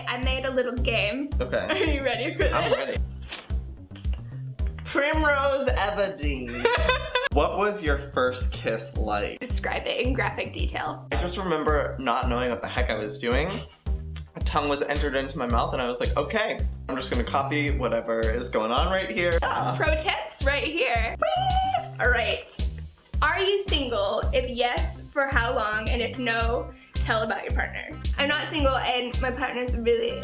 I made a little game. Okay. Are you ready for this? I'm ready. Primrose Evadine. What was your first kiss like? Describe it in graphic detail. I just remember not knowing what the heck I was doing. My tongue was entered into my mouth and I was like, okay, I'm just gonna copy whatever is going on right here. Pro tips right here. All right. Are you single? If yes, for how long? And if no, tell about your partner. I'm not single and my partner's a really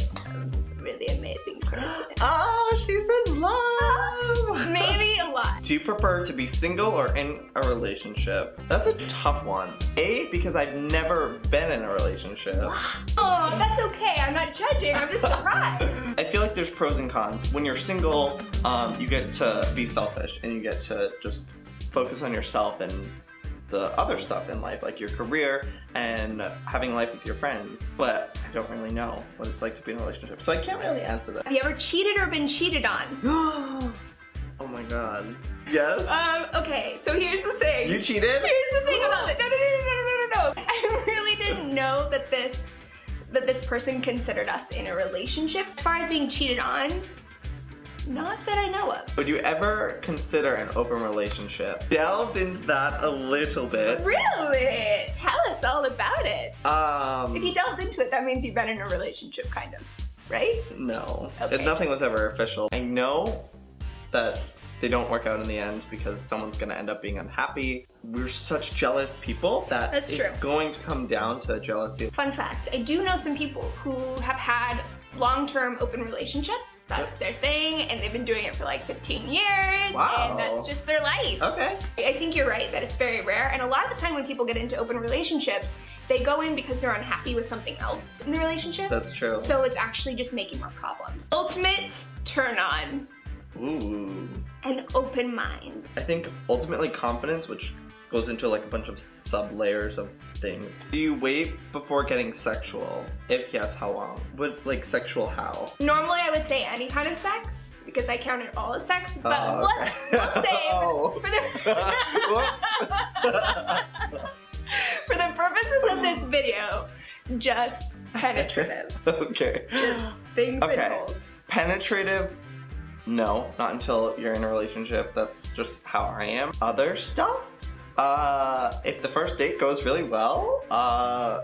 amazing person. Oh, she's in love. Maybe a lot. Do you prefer to be single or in a relationship? That's a tough one. A, because I've never been in a relationship. Oh, that's okay. I'm not judging. I'm just surprised. I feel like there's pros and cons. When you're single, you get to be selfish and you get to just focus on yourself and the other stuff in life, like your career and having life with your friends. But I don't really know what it's like to be in a relationship, so I can't really answer that. Have you ever cheated or been cheated on? Oh my god. Yes? Okay, so here's the thing. You cheated? Here's the thing about it. No. I really didn't know that this person considered us in a relationship. As far as being cheated on, not that I know of. Would you ever consider an open relationship? Delved into that a little bit. Really? Tell us all about it. If If you delved into it, that means you've been in a relationship, kind of, right? No. Okay. Nothing was ever official. I know that they don't work out in the end because someone's gonna end up being unhappy. We're such jealous people that That's it's true. going to come down to jealousy. Fun fact, I do know some people who have had long-term open relationships. That's their thing, and they've been doing it for like 15 years, Wow. and that's just their life. Okay. I think you're right that it's very rare, and a lot of the time when people get into open relationships, they go in because they're unhappy with something else in the relationship. That's true. So it's actually just making more problems. Ultimate turn on, Ooh. an open mind. I think ultimately confidence, which goes into like a bunch of sub-layers of things. Do you wait before getting sexual? If yes, how long? What, like sexual how? Normally I would say any kind of sex, because I count it all as sex, but Oh, okay. let's say Oh. for the purposes of this video, just penetrative. Okay. Just things and Okay. holes. Penetrative, no, not until you're in a relationship. That's just how I am. Other stuff? If the first date goes really well, I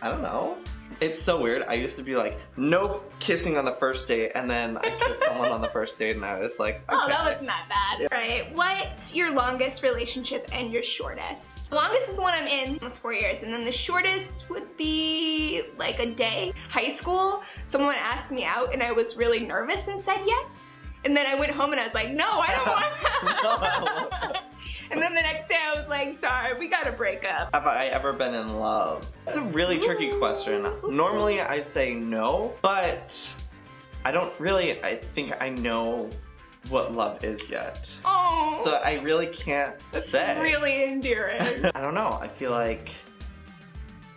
don't know. It's so weird. I used to be like, no kissing on the first date, and then I kissed someone on the first date, and I was like, okay. Oh, that wasn't that bad. Yeah. Right, what's your longest relationship and your shortest? The longest is the one I'm in, almost 4 years, and then the shortest would be like a day. High school, someone asked me out, and I was really nervous and said yes. And then I went home and I was like, no, I don't want to. And then the next day I was like, sorry, we gotta break up. Have I ever been in love? That's a really tricky question. Normally I say no, but I think I know what love is yet. Oh, So I really can't that's say. really endearing. I don't know. I feel like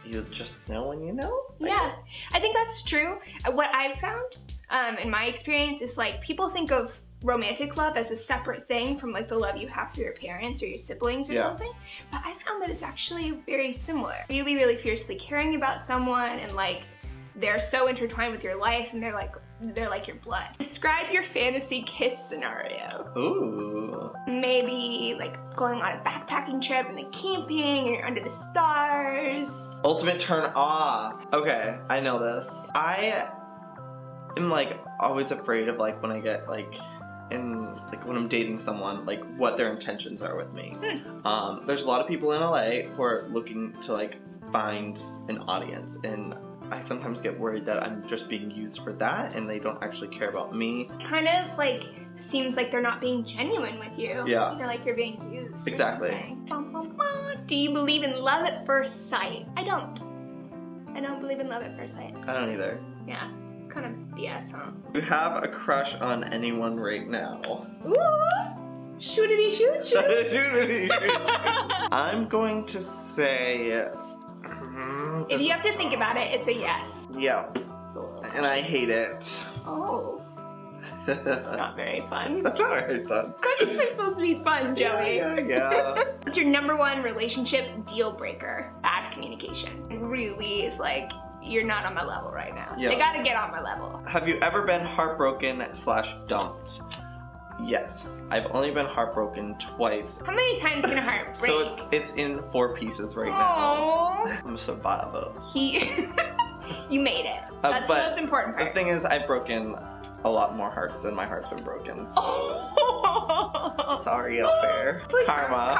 you just know when you know. Yeah, I think that's true. What I've found in my experience is like people think of romantic love as a separate thing from like the love you have for your parents or your siblings or Yeah. something, but I found that it's actually very similar. Really, really fiercely caring about someone and like they're so intertwined with your life and they're like your blood. Describe your fantasy kiss scenario. Ooh. Maybe like going on a backpacking trip and then camping and you're under the stars. Ultimate turn off. Okay, I know this. I am like always afraid of like when I get like when I'm dating someone, like what their intentions are with me. There's a lot of people in LA who are looking to like find an audience, and I sometimes get worried that I'm just being used for that and they don't actually care about me. Kind of like seems like they're not being genuine with you. Yeah. You know, like you're being used. or Exactly. something. Bum, bum, bum. Do you believe in love at first sight? I don't. I don't believe in love at first sight. I don't either. Yeah, it's kind of BS, huh? Do you have a crush on anyone right now? Ooh! Shootity shoot shoot. I'm going to say... If you have to think about it, it's a yes. Yeah, It's a little... and I hate it. Oh, it's not very fun. That's not very fun. Crushes are supposed to be fun, Joey. Yeah. What's your #1 relationship deal breaker? Bad communication. It really is like, you're not on my level right now. Yeah. They gotta get on my level. Have you ever been heartbroken/dumped? Yes. I've only been heartbroken twice. How many times can a heart break? So it's in 4 pieces right now. Aww. I'm a survivor. You made it. That's the but most important part. The thing is, I've broken a lot more hearts than my heart's been broken. So sorry out there. Karma.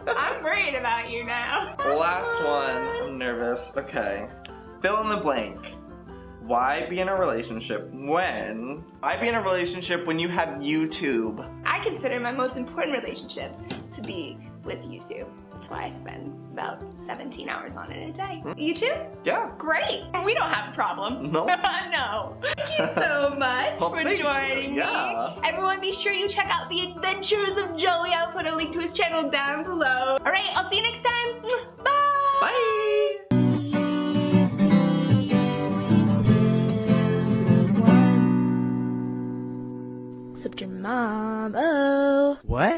I'm worried about you now. Last one. I'm nervous. Okay. Fill in the blank. Why be in a relationship when you have YouTube? I consider my most important relationship to be with YouTube. That's why I spend about 17 hours on it a day. YouTube? Yeah. Great. We don't have a problem. No. No. Thank you so much Well, for thank you. joining me. Yeah. Everyone be sure you check out The Adventures of Joey. I'll put a link to his channel down below. All right, I'll see you next time. Bye. Bye. Except your mom. Oh. What?